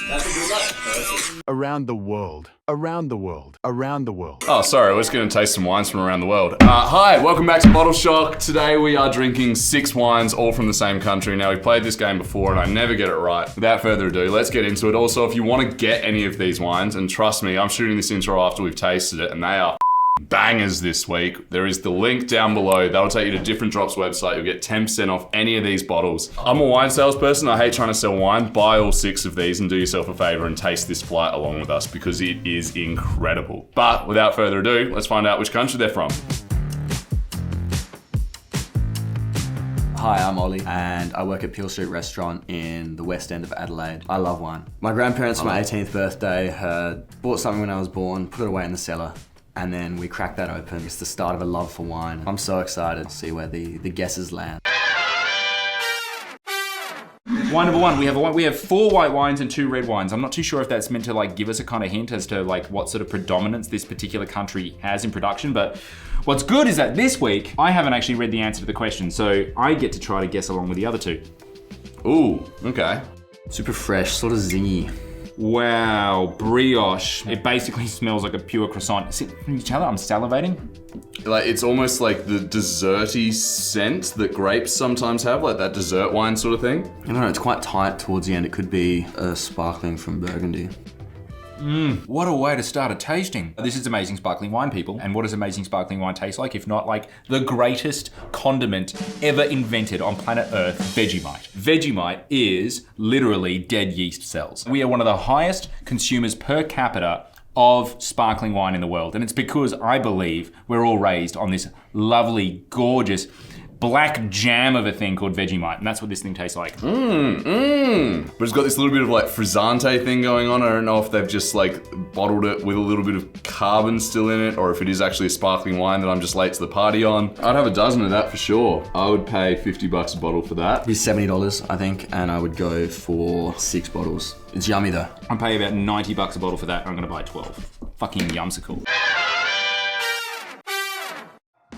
That's a good luck. Around the world. Around the world. Around the world. Oh, sorry, we're just gonna taste some wines from around the world. Hi, welcome back to Bottle Shock. Today we are drinking 6 wines, all from the same country. Now, we've played this game before and I never get it right. Without further ado, let's get into it. Also, if you wanna get any of these wines, and trust me, I'm shooting this intro after we've tasted it, and they are bangers this week. There is the link down below. That'll take you to Different Drops website. You'll get 10% off any of these bottles. I'm a wine salesperson. I hate trying to sell wine. Buy all 6 of these and do yourself a favor and taste this flight along with us because it is incredible. But without further ado, let's find out which country they're from. Hi, I'm Ollie, and I work at Peel Street Restaurant in the West End of Adelaide. I love wine. My grandparents, for my 18th birthday, had bought something when I was born, put it away in the cellar, and then we cracked that open. It's the start of a love for wine. I'm so excited to see where the guesses land. Wine number one, we have 4 white wines and 2 red wines. I'm not too sure if that's meant to like give us a kind of hint as to like what sort of predominance this particular country has in production, but what's good is that this week, I haven't actually read the answer to the question, so I get to try to guess along with the other 2. Ooh, okay. Super fresh, sort of zingy. Wow, brioche. It basically smells like a pure croissant. Can you tell that I'm salivating? Like, it's almost like the desserty scent that grapes sometimes have, like that dessert wine sort of thing. I don't know, it's quite tight towards the end. It could be a sparkling from Burgundy. What a way to start a tasting. This is amazing sparkling wine, people. And what does amazing sparkling wine taste like if not like the greatest condiment ever invented on planet Earth, Vegemite. Vegemite is literally dead yeast cells. We are one of the highest consumers per capita of sparkling wine in the world. And it's because I believe we're all raised on this lovely, gorgeous, black jam of a thing called Vegemite, and that's what this thing tastes like. But it's got this little bit of like frizzante thing going on. I don't know if they've just like bottled it with a little bit of carbon still in it, or if it is actually a sparkling wine that I'm just late to the party on. I'd have a dozen of that for sure. I would pay $50 a bottle for that. It'd be $70, I think, and I would go for 6 bottles. It's yummy though. I'm paying about $90 a bottle for that, and I'm gonna buy 12. Fucking yumsicle.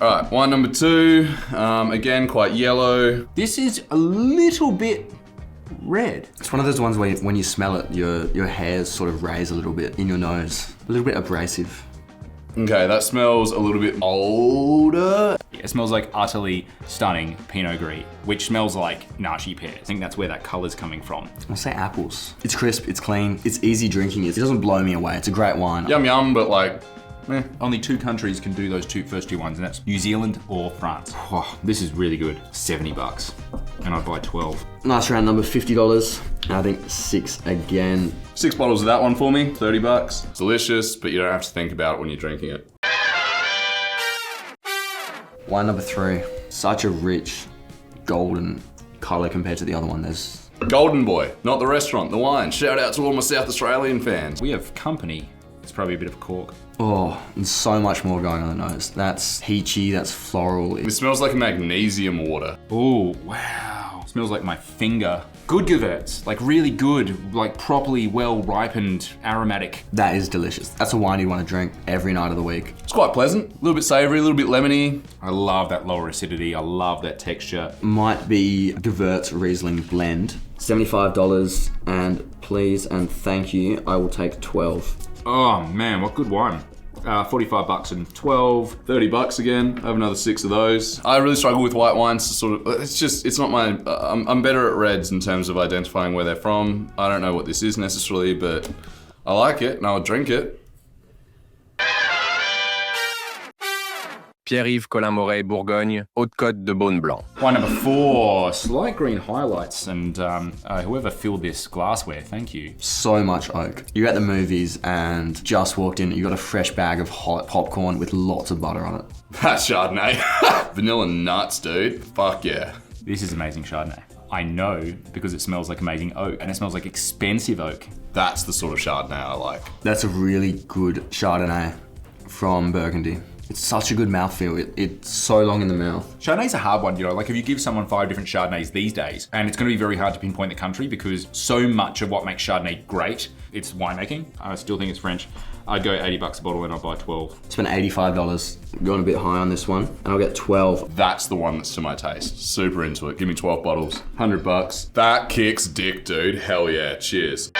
All right, wine number 2. Again, quite yellow. This is a little bit red. It's one of those ones where when you smell it, your hairs sort of raise a little bit in your nose. A little bit abrasive. Okay, that smells a little bit older. It smells like utterly stunning Pinot Gris, which smells like nashi pear. I think that's where that color's coming from. I'll say apples. It's crisp, it's clean, it's easy drinking. It doesn't blow me away. It's a great wine. Yum yum, but like, Only 2 countries can do those first two ones, and that's New Zealand or France. Oh, this is really good. $70, and I'd buy 12. Nice round number, $50. I think 6 again. 6 bottles of that one for me, $30. It's delicious, but you don't have to think about it when you're drinking it. Wine number 3. Such a rich golden color compared to the other one. There's Golden Boy, not the restaurant, the wine. Shout out to all my South Australian fans. We have company. It's probably a bit of cork. oh, and so much more going on the nose. That's peachy, that's floral. It smells like magnesium water. Oh, wow. Smells like my finger. Good Gewürz, like really good, like properly well ripened, aromatic. That is delicious. That's a wine you want to drink every night of the week. It's quite pleasant, a little bit savory, a little bit lemony. I love that lower acidity. I love that texture. Might be Gewürz Riesling blend. $75, and please and thank you, I will take 12. Oh man, what good wine. $45 and 12. $30 again. I have another 6 of those. I really struggle with white wines to sort of, it's not my, I'm better at reds in terms of identifying where they're from. I don't know what this is necessarily, but I like it and I'll drink it. Pierre-Yves, Colin-Morey, Bourgogne, Haute-Côte de Beaune, Blanc. Wine number 4, slight green highlights, and whoever filled this glassware, thank you. So much oak. You're at the movies and just walked in, you got a fresh bag of hot popcorn with lots of butter on it. That's Chardonnay. Vanilla nuts, dude. Fuck yeah. This is amazing Chardonnay. I know because it smells like amazing oak, and it smells like expensive oak. That's the sort of Chardonnay I like. That's a really good Chardonnay from Burgundy. It's such a good mouthfeel. It's so long in the mouth. Chardonnay's a hard one, you know, like if you give someone 5 different Chardonnays these days, and it's gonna be very hard to pinpoint the country because so much of what makes Chardonnay great, it's winemaking. I still think it's French. I'd go $80 a bottle and I'll buy 12. Spent $85, going a bit high on this one, and I'll get 12. That's the one that's to my taste. Super into it. Give me 12 bottles. $100. That kicks dick, dude. Hell yeah. Cheers.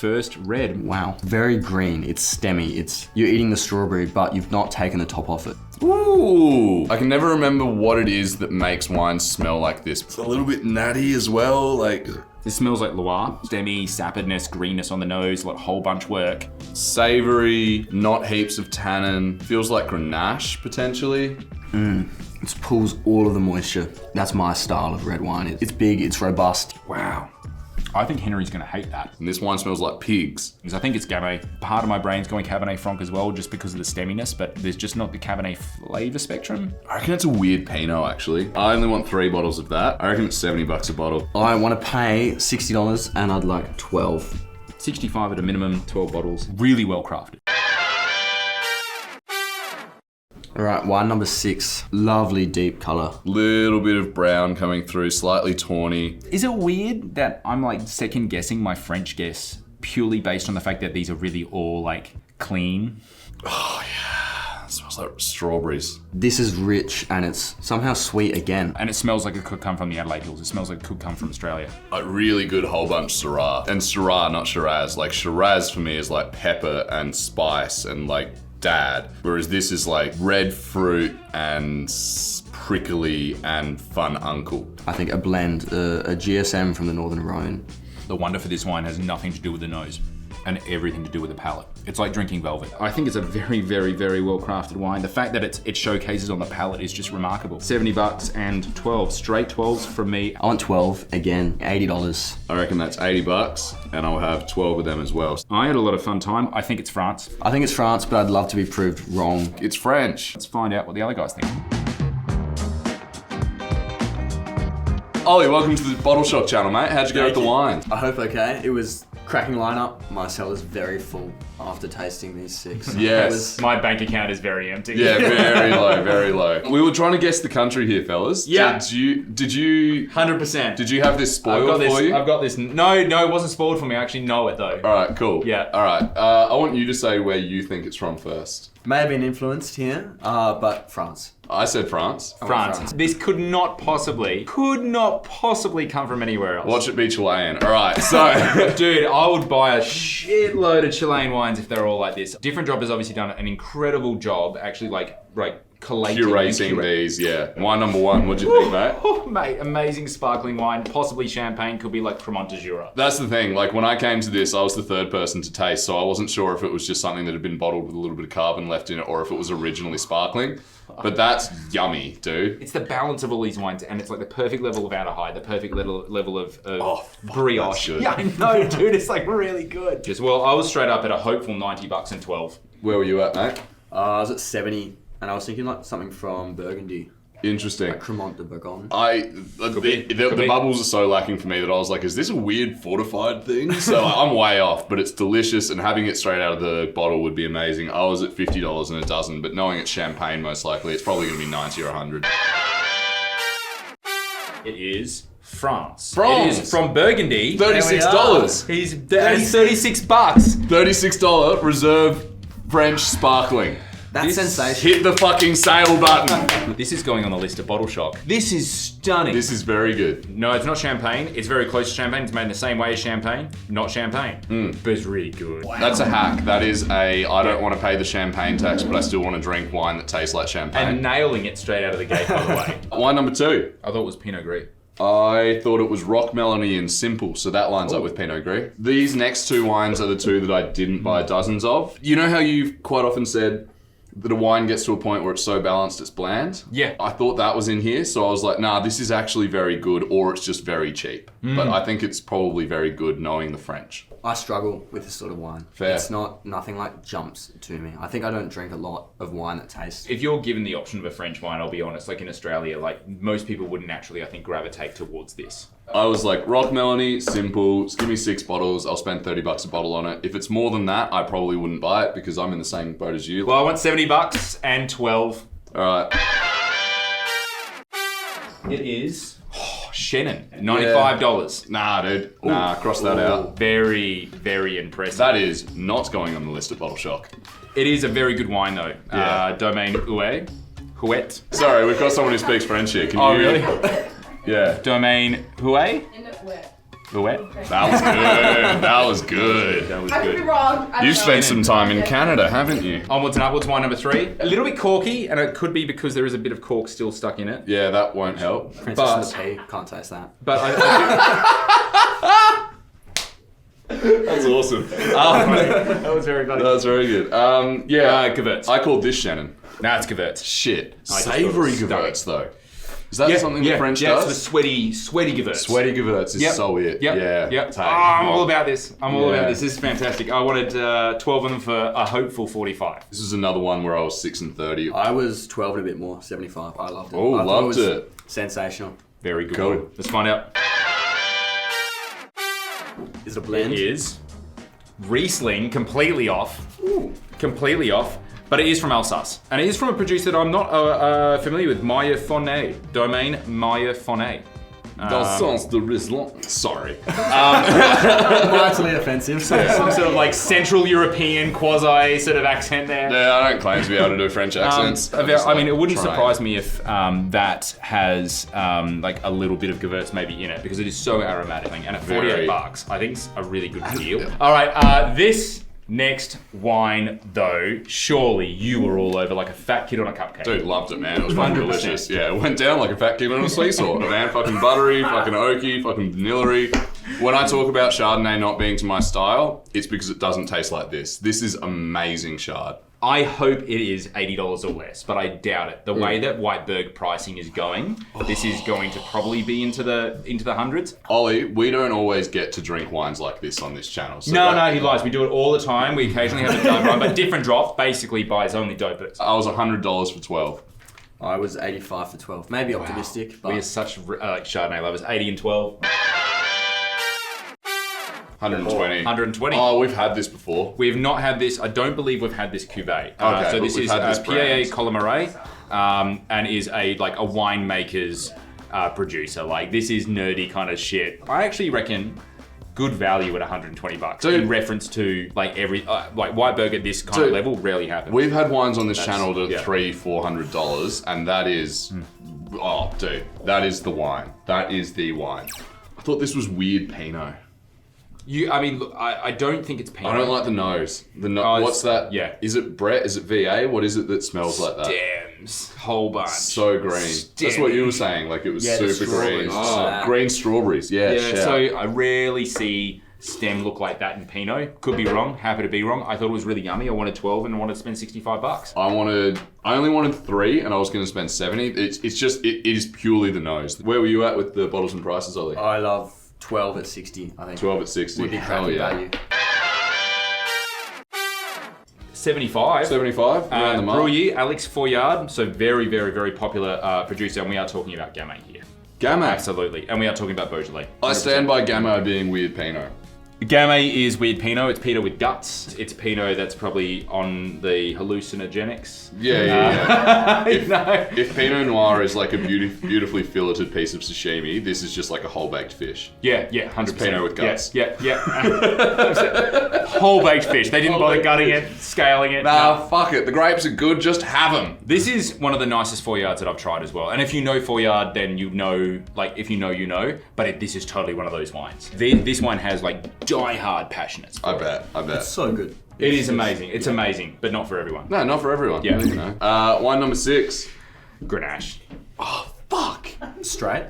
first red. Wow. Very green. It's stemmy. You're eating the strawberry, but you've not taken the top off it. Ooh. I can never remember what it is that makes wine smell like this. It's a little bit natty as well, like... This smells like Loire. Stemmy, sapidness, greenness on the nose, like whole bunch work. Savory, not heaps of tannin. Feels like Grenache, potentially. It pulls all of the moisture. That's my style of red wine. It's big, it's robust. Wow. I think Henry's gonna hate that. And this wine smells like pigs. Because I think it's Gamay. Part of my brain's going Cabernet Franc as well, just because of the stemminess, but there's just not the Cabernet flavor spectrum. I reckon it's a weird Pinot, actually. I only want 3 bottles of that. I reckon it's $70 a bottle. I want to pay $60 and I'd like 12. 65 at a minimum, 12 bottles. Really well crafted. All right, wine number 6. Lovely deep color. Little bit of brown coming through, slightly tawny. Is it weird that I'm like second guessing my French guess purely based on the fact that these are really all like clean? Oh yeah, it smells like strawberries. This is rich and it's somehow sweet again. And it smells like it could come from the Adelaide Hills. It smells like it could come from Australia. A really good whole bunch Syrah. And Syrah, not Shiraz. Like Shiraz for me is like pepper and spice and like dad. Whereas this is like red fruit and prickly and fun uncle. I think a blend, a GSM from the Northern Rhone. The wonder for this wine has nothing to do with the nose and everything to do with the palate. It's like drinking velvet. I think it's a very, very, very well crafted wine. The fact that it showcases on the palate is just remarkable. $70 and 12, straight 12s from me. I want 12, again, $80. I reckon that's $80 and I'll have 12 of them as well. I had a lot of fun time. I think it's France. I think it's France, but I'd love to be proved wrong. It's French. Let's find out what the other guys think. Ollie, welcome to the Bottle Shock channel, mate. How'd you go with the wine? I hope okay. It was cracking lineup. My cellar's very full after tasting these 6. Yes. My bank account is very empty. Yeah, very low, very low. We were trying to guess the country here, fellas. Yeah. Did you 100%. Did you have this spoiled for you? I've got this. No, it wasn't spoiled for me. I actually know it though. All right, cool. Yeah. All right. I want you to say where you think it's from first. May have been influenced here, but France. I said France. France. This could not possibly come from anywhere else. Watch it be Chilean. All right, so. Dude, I would buy a shitload of Chilean wines if they're all like this. Different Drop has obviously done an incredible job actually like collating Curating these, yeah. Wine number 1, what'd you think, mate? Oh, mate, amazing sparkling wine, possibly champagne, could be like Crémant de Jura. That's the thing, like when I came to this, I was the 3rd person to taste, so I wasn't sure if it was just something that had been bottled with a little bit of carbon left in it or if it was originally sparkling. But that's yummy, dude. It's the balance of all these wines, and it's like the perfect level of aldehyde, the perfect level of That's brioche. good. Yeah, I know, dude, it's like really good. Just, well, I was straight up at a hopeful $90 and 12. Where were you at, mate? I was at 70, and I was thinking like something from Burgundy. Interesting. Like Crémant de Bourgogne. The bubbles are so lacking for me that I was like, is this a weird fortified thing? So I'm way off, but it's delicious and having it straight out of the bottle would be amazing. I was at $50 and a dozen, but knowing it's champagne most likely, it's probably going to be 90 or 100. It is France. France. It is from Burgundy. $36. He's $36. $36 Reserve French sparkling. That's sensational. Hit the fucking sale button. This is going on the list of Bottle Shock. This is stunning. This is very good. No, it's not champagne. It's very close to champagne. It's made in the same way as champagne. Not champagne. But it's really good. Wow. That's a hack. That is I don't want to pay the champagne tax, but I still want to drink wine that tastes like champagne. And nailing it straight out of the gate, by the way. Wine number 2. I thought it was Pinot Gris. I thought it was Rock Melony and Simple, so that lines up with Pinot Gris. These next 2 wines are the 2 that I didn't buy dozens of. You know how you've quite often said that a wine gets to a point where it's so balanced it's bland? Yeah. I thought that was in here, so I was like, nah, this is actually very good, or it's just very cheap. But I think it's probably very good knowing the French. I struggle with this sort of wine. Fair. It's nothing like jumps to me. I think I don't drink a lot of wine that tastes. If you're given the option of a French wine, I'll be honest, like in Australia, like most people wouldn't naturally, I think, gravitate towards this. I was like, Rock Melony, Simple, just give me 6 bottles, I'll spend $30 a bottle on it. If it's more than that, I probably wouldn't buy it because I'm in the same boat as you. Well, I want $70 and 12. All right. It is Shannon, $95. Nah, dude. Nah, cross that out. Very, very impressive. That is not going on the list of Bottle Shock. It is a very good wine though. Yeah. Domaine Huet. Sorry, we've got someone who speaks French here. Can Oh, you... really? Yeah. Domaine Huet? The wet. That was good. That was good. That was I could be good. wrong. You've spent some time in Canada, haven't you? Onwards and upwards, wine number 3. A little bit corky, and it could be because there is a bit of cork still stuck in it. Yeah, that won't help. Princess and the Pea, can't taste that. But That's awesome. that was very funny. That was very good. Gewürz. I called this Shannon. Nah, it's Gewürz. Shit. just Savoury thought it was Gewürz, though. Is that something the French It's the does? sweaty Gewürz. Sweaty Gewürz is so it. Yep. Yeah. Oh, I'm all about this. I'm all Yeah. about this. This is fantastic. I wanted 12 of them for a hopeful 45. This is another one where I was 6 and 30. I was 12 and a bit more, 75. I loved it. Oh, I thought loved was it. Sensational. Very good. Cool. Let's find out. Is it a blend? It is Riesling, completely off. Completely off. But it is from Alsace. And it is from a producer that I'm not familiar with, Meyer-Fonne. Domaine Meyer-Fonne. Dans sens de Riesling. Sorry. Mightily offensive. Some sort of like Central European quasi sort of accent there. Yeah, I don't claim to be able to do French accents. I'm just, I mean, it wouldn't trying. surprise me if that has like a little bit of Gewürz maybe in it because it is so aromatic. And at 48 Very. bucks, I think it's a really good deal. All right, this next wine though, surely you were all over like a fat kid on a cupcake. Dude, loved it, man. It was fucking 100%. delicious. Yeah, it went down like a fat kid on a seesaw. Man, fucking buttery, fucking oaky, fucking vanilla-y. When I talk about Chardonnay not being to my style, it's because it doesn't taste like this. This is amazing Chard. I hope it is $80 or less, but I doubt it. The way that Whiteberg pricing is going, this is going to probably be into the hundreds. Ollie, we don't always get to drink wines like this on this channel. So No, he lies. We do it all the time. We occasionally have a dope run, but different drops. Basically, buys only dopers. I was $100 for 12. I was 85 for 12. Maybe optimistic, but We are such Chardonnay lovers. 80 and 12. 120. 120. Oh, we've had this before. We have not had this. I don't believe we've had this cuvee. Okay, so but this we've is had this Pierre-Yves brand. Colin-Morey, and is a winemaker's producer. Like this is nerdy kind of shit. I actually reckon good value at 120 bucks. Dude. In reference to like every like Whiteberg at this kind of Dude. level rarely happens. We've had wines on this channel to yeah. $300-400, and that is, oh, dude, that is the wine. That is the wine. I thought this was weird Pinot. I mean, look, I don't think it's Pinot. I don't like the nose. Oh, What's that? yeah. Is it Brett? Is it VA? What is it that smells like that? Stems, whole bunch. So green. That's what you were saying. Like it was Yeah, the super green. strawberries. Oh, green strawberries. Yeah. Yeah, shout. so I rarely see stem look like that in Pinot. Could be wrong. Happy to be wrong. I thought it was really yummy. I wanted 12 and I wanted to spend 65 bucks. I only wanted 3, and I was going to spend 70. It's just it is purely the nose. Where were you at with the bottles and prices, Ollie? I love 12 at 60, I think. 12 at 60. Would be Hell cracking yeah. value. 75. 75 around the mark. Brouilly, Alex Foillard. So very, very, very popular producer. And we are talking about Gamay here. Gamay. Absolutely. And we are talking about Beaujolais. I stand by Gamay being weird Pinot. Gamay is weird Pinot. It's Pinot with guts. It's Pinot that's probably on the hallucinogenics. Yeah. No. If Pinot Noir is like a beautifully filleted piece of sashimi, this is just like a whole baked fish. Yeah, 100%. Pinot with guts. Yeah. Whole baked fish. They didn't bother gutting it, scaling it. Nah, fuck it. The grapes are good. Just have them. This is one of the nicest Foillards that I've tried as well. And if you know Foillard, then you know, like, if you know, you know. But this is totally one of those wines. This wine has, like, die-hard passionates. I bet. It's so good. It is amazing. It's amazing, but not for everyone. No, not for everyone. Yeah. You know. Wine number 6. Grenache. Fuck. Straight.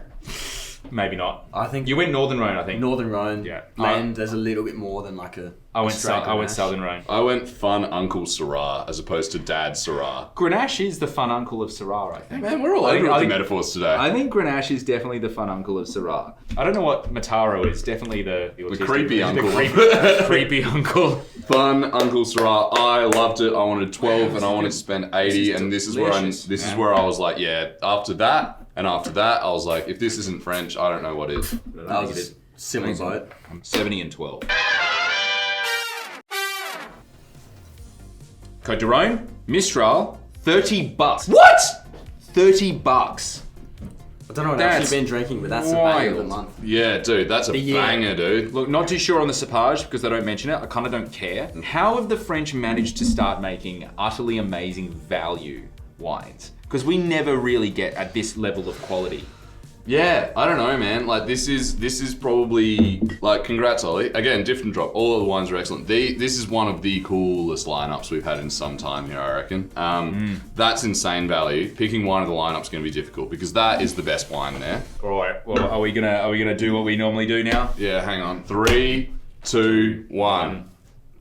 Maybe not. I think You went Northern Rhone, I think. Northern Rhone. Yeah. Blend, there's a little bit more than like a I went straight Grenache. Southern Rhone. I went fun Uncle Syrah as opposed to Dad Syrah. Grenache is the fun uncle of Syrah, I think. Man, we're all I over think- with I the think- metaphors today. I think Grenache is definitely the fun uncle of Syrah. I don't know what Mataro is. Definitely the autistic- creepy uncle. creepy uncle. Fun Uncle Syrah. I loved it. I wanted 12 and I wanted to spend 80, and this is where I was like, yeah. After that, I was like, if this isn't French, I don't know what is. That was a similar boat. 70 and 12. Côte de Rhone, Mistral, 30 bucks. What? 30 bucks. I don't know what That's else you've been drinking, but that's the bang of the month. Yeah, dude, that's a Yeah. banger, dude. Look, not too sure on the cepage because they don't mention it. I kind of don't care. How have the French managed to start making utterly amazing value wines? Because we never really get at this level of quality. Yeah, I don't know, man. Like this is probably like congrats, Ollie. Again, different drop. All of the wines are excellent. This is one of the coolest lineups we've had in some time here, I reckon. That's insane value. Picking one of the lineups is going to be difficult because that is the best wine there. All right. Well, are we gonna do what we normally do now? Yeah, hang on. 3, 2, 1.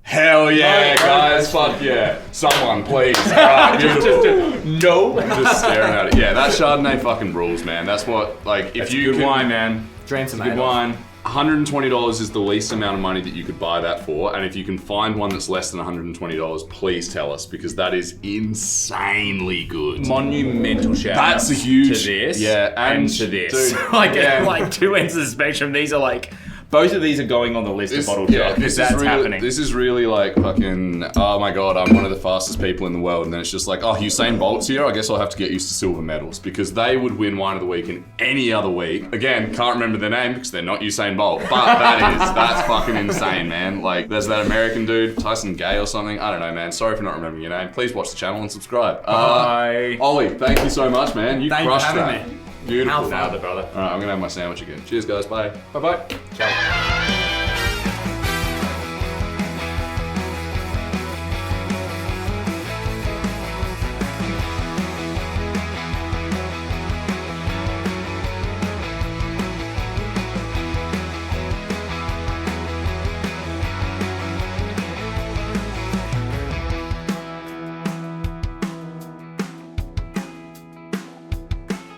Hell yeah, guys! Fuck yeah! Someone, please. Right, No. just staring at it. Yeah, that Chardonnay fucking rules, man. That's what, like, if you Good can, wine, man. Dreams are Good made of. wine. $120 is the least amount of money that you could buy that for, and if you can find one that's less than $120, please tell us, because that is insanely good. Monumental shout That's out a huge- to this, yeah, and and to this. dude, like, yeah. like two ends of the spectrum. These are like both of these are going on the list of bottle shop. this That's is really, happening. This is really like fucking, oh my god, I'm one of the fastest people in the world, and then it's just like, oh, Usain Bolt's here, I guess I'll have to get used to silver medals, because they would win wine of the week in any other week. Again, can't remember their name because they're not Usain Bolt, but that's fucking insane, man. Like, there's that American dude, Tyson Gay or something, I don't know, man. Sorry for not remembering your name. Please watch the channel and subscribe. Bye. Ollie, thank you so much, man. You Thank you crushed for that. having me. Beautiful. Nailed it, brother. All right, I'm gonna have my sandwich again. Cheers, guys. Bye. Bye bye. Ciao.